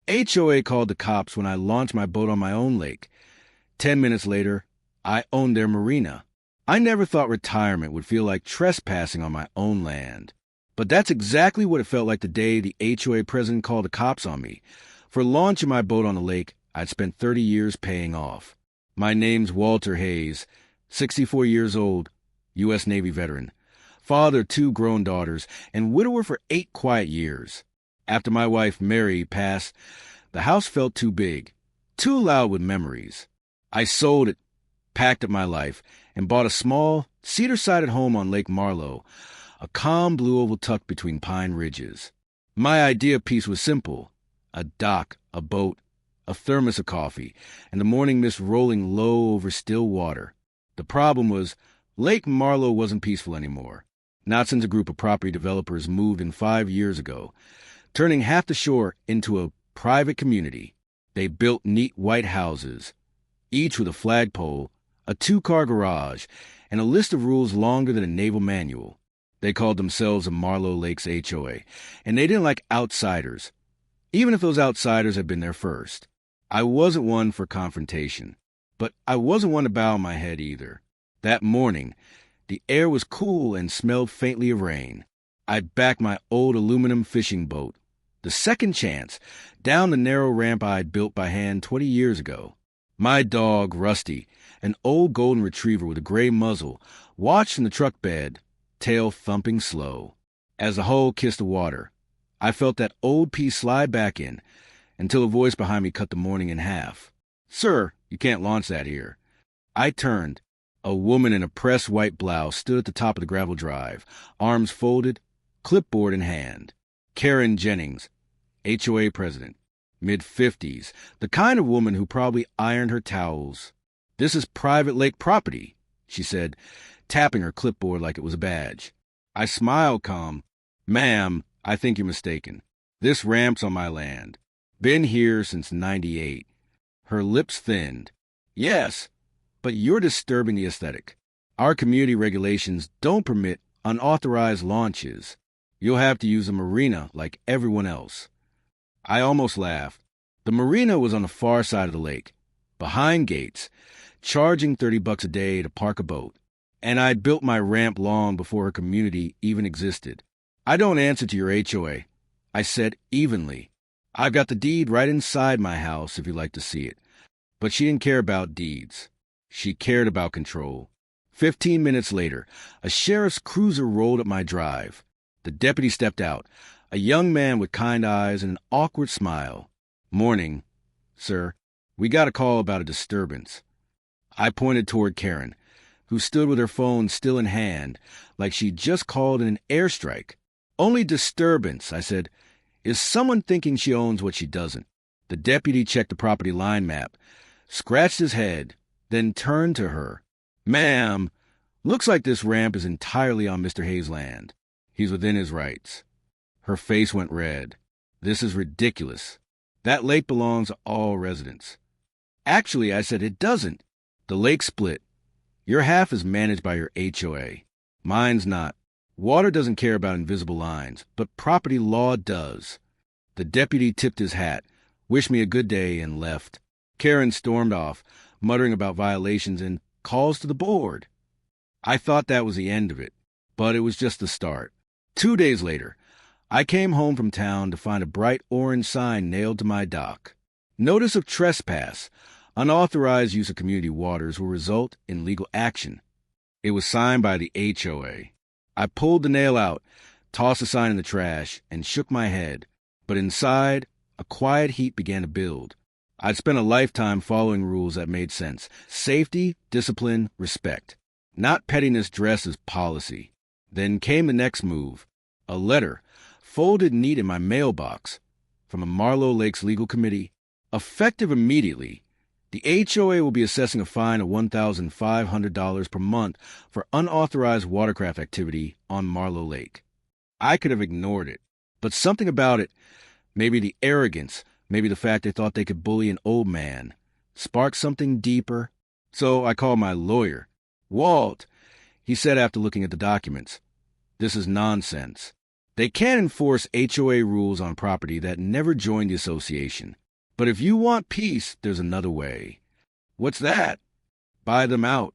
HOA called the cops when I launched my boat on my own lake. 10 minutes later, I owned their marina. I never thought retirement would feel like trespassing on my own land. But that's exactly what it felt like the day the HOA president called the cops on me. For launching my boat on the lake, I'd spent 30 years paying off. My name's Walter Hayes, 64 years old, U.S. Navy veteran, father of 2 grown daughters, and widower for 8 quiet years. After my wife, Mary, passed, the house felt too big, too loud with memories. I sold it, packed up my life, and bought a small, cedar-sided home on Lake Marlow, a calm blue oval tucked between pine ridges. My idea of peace was simple: a dock, a boat, a thermos of coffee, and the morning mist rolling low over still water. The problem was, Lake Marlow wasn't peaceful anymore. Not since a group of property developers moved in 5 years ago, turning half the shore into a private community. They built neat white houses, each with a flagpole, a 2-car garage, and a list of rules longer than a naval manual. They called themselves the Marlow Lakes HOA, and they didn't like outsiders, even if those outsiders had been there first. I wasn't one for confrontation, but I wasn't one to bow my head either. That morning, the air was cool and smelled faintly of rain. I backed my old aluminum fishing boat, the Second Chance, down the narrow ramp I had built by hand 20 years ago. My dog, Rusty, an old golden retriever with a gray muzzle, watched from the truck bed, tail thumping slow. As the hull kissed the water, I felt that old piece slide back in, until a voice behind me cut the morning in half. "Sir, you can't launch that here." I turned. A woman in a pressed white blouse stood at the top of the gravel drive, arms folded, clipboard in hand. Karen Jennings, HOA president, mid-50s, the kind of woman who probably ironed her towels. "This is private lake property," she said, tapping her clipboard like it was a badge. I smiled calm. "Ma'am, I think you're mistaken. This ramp's on my land. Been here since '98. Her lips thinned. "Yes, but you're disturbing the aesthetic. Our community regulations don't permit unauthorized launches. You'll have to use a marina like everyone else." I almost laughed. The marina was on the far side of the lake, behind gates, charging $30 a day to park a boat. And I'd built my ramp long before her community even existed. "I don't answer to your HOA," I said evenly. "I've got the deed right inside my house if you'd like to see it." But she didn't care about deeds. She cared about control. 15 minutes later, a sheriff's cruiser rolled up my drive. The deputy stepped out, a young man with kind eyes and an awkward smile. "Morning, sir. We got a call about a disturbance." I pointed toward Karen, who stood with her phone still in hand, like she'd just called in an airstrike. "Only disturbance," I said. "Is someone thinking she owns what she doesn't?" The deputy checked the property line map, scratched his head, then turned to her. "Ma'am, looks like this ramp is entirely on Mr. Hayes' land. He's within his rights." Her face went red. "This is ridiculous. That lake belongs to all residents." "Actually," I said, "it doesn't. The lake split. Your half is managed by your HOA. Mine's not. Water doesn't care about invisible lines, but property law does." The deputy tipped his hat, wished me a good day, and left. Karen stormed off, muttering about violations and calls to the board. I thought that was the end of it, but it was just the start. 2 days later, I came home from town to find a bright orange sign nailed to my dock. "Notice of trespass. Unauthorized use of community waters will result in legal action." It was signed by the HOA. I pulled the nail out, tossed the sign in the trash, and shook my head. But inside, a quiet heat began to build. I'd spent a lifetime following rules that made sense. Safety, discipline, respect. Not pettiness dressed as policy. Then came the next move. A letter, folded neat in my mailbox, from a Marlow Lakes legal committee. Effective immediately, the HOA will be assessing a fine of $1,500 per month for unauthorized watercraft activity on Marlow Lake. I could have ignored it, but something about it, maybe the arrogance, maybe the fact they thought they could bully an old man, sparked something deeper. So I called my lawyer. "Walt," he said after looking at the documents, "this is nonsense. They can't enforce HOA rules on property that never joined the association. But if you want peace, there's another way. What's that? Buy them out.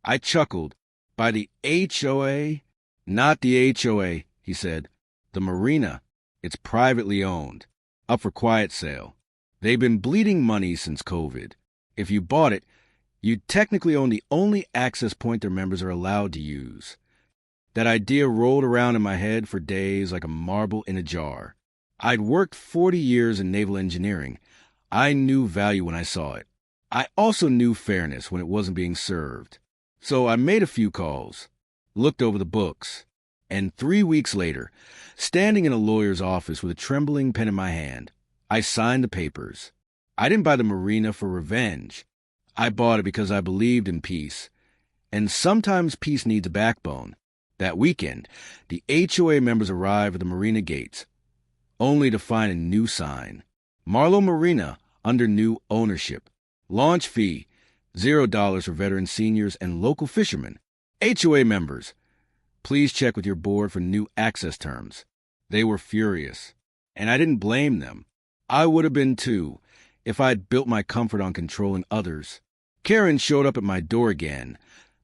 I chuckled. By the HOA? Not the HOA, he said. The Marina. It's privately owned. Up for quiet sale. They've been bleeding money since COVID. If you bought it, you'd technically own the only access point their members are allowed to use. That idea rolled around in my head for days like a marble in a jar. I'd worked 40 years in naval engineering. I knew value when I saw it. I also knew fairness when it wasn't being served. So I made a few calls, looked over the books, and 3 weeks later, standing in a lawyer's office with a trembling pen in my hand, I signed the papers. I didn't buy the Marina for revenge. I bought it because I believed in peace. And sometimes peace needs a backbone. That weekend, the HOA members arrived at the Marina gates, only to find a new sign. Marlow Marina under new ownership. Launch fee, $0 for veteran seniors and local fishermen. HOA members, please check with your board for new access terms. They were furious, and I didn't blame them. I would have been too, if I'd built my comfort on controlling others. Karen showed up at my door again,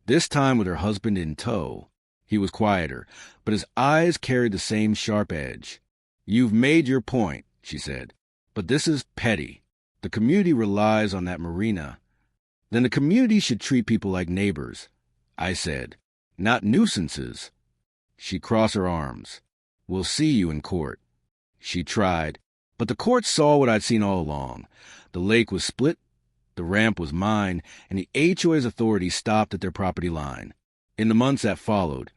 this time with her husband in tow. He was quieter, but his eyes carried the same sharp edge. You've made your point, she said, but this is petty. The community relies on that Marina. Then the community should treat people like neighbors, I said, not nuisances. She crossed her arms. We'll see you in court. She tried, but the court saw what I'd seen all along. The lake was split, the ramp was mine, and the HOA's authority stopped at their property line. In the months that followed,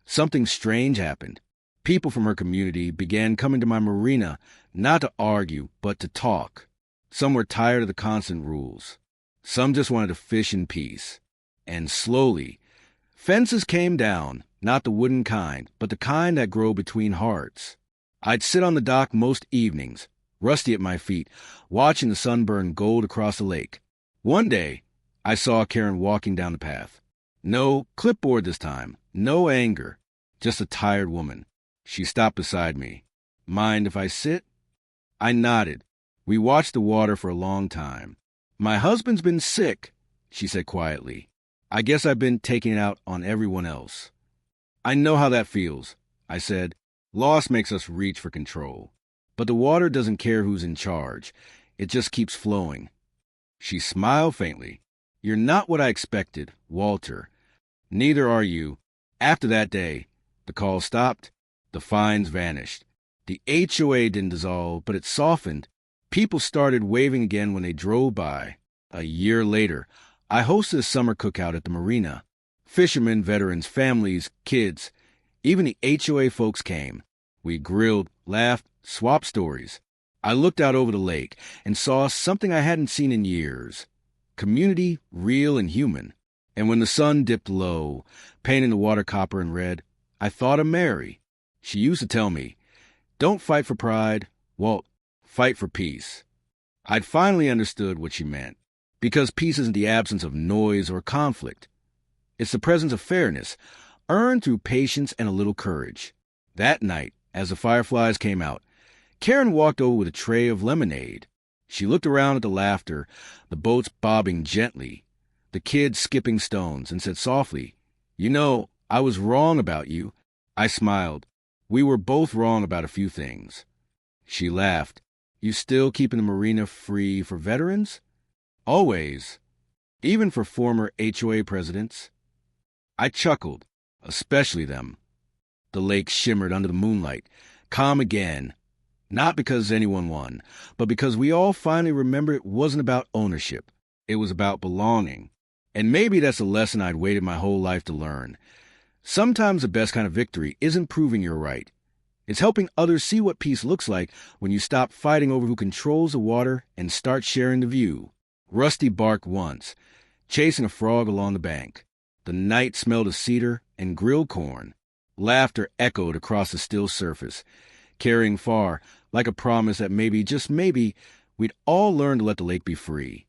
something strange happened. People from her community began coming to my Marina, not to argue, but to talk. Some were tired of the constant rules. Some just wanted to fish in peace. And slowly, fences came down, not the wooden kind, but the kind that grow between hearts. I'd sit on the dock most evenings, rusty at my feet, watching the sun burn gold across the lake. One day, I saw Karen walking down the path. No clipboard this time, no anger, just a tired woman. She stopped beside me. Mind if I sit? I nodded. We watched the water for a long time. My husband's been sick, she said quietly. I guess I've been taking it out on everyone else. I know how that feels, I said. Loss makes us reach for control. But the water doesn't care who's in charge. It just keeps flowing. She smiled faintly. You're not what I expected, Walter. Neither are you. After that day, the call stopped. The fines vanished. The HOA didn't dissolve, but it softened. People started waving again when they drove by. A year later, I hosted a summer cookout at the Marina. Fishermen, veterans, families, kids, even the HOA folks came. We grilled, laughed, swapped stories. I looked out over the lake and saw something I hadn't seen in years. Community, real and human. And when the sun dipped low, painting the water copper and red, I thought of Mary. She used to tell me, don't fight for pride, Walt, fight for peace. I'd finally understood what she meant, because peace isn't the absence of noise or conflict. It's the presence of fairness, earned through patience and a little courage. That night, as the fireflies came out, Karen walked over with a tray of lemonade. She looked around at the laughter, the boats bobbing gently, the kids skipping stones, and said softly, You know, I was wrong about you. I smiled. We were both wrong about a few things. She laughed. You still keeping the Marina free for veterans? Always. Even for former HOA presidents. I chuckled, especially them. The lake shimmered under the moonlight, calm again. Not because anyone won, but because we all finally remembered it wasn't about ownership. It was about belonging. And maybe that's a lesson I'd waited my whole life to learn. Sometimes the best kind of victory isn't proving you're right. It's helping others see what peace looks like when you stop fighting over who controls the water and start sharing the view. Rusty barked once, chasing a frog along the bank. The night smelled of cedar and grilled corn. Laughter echoed across the still surface, carrying far, like a promise that maybe, just maybe, we'd all learn to let the lake be free.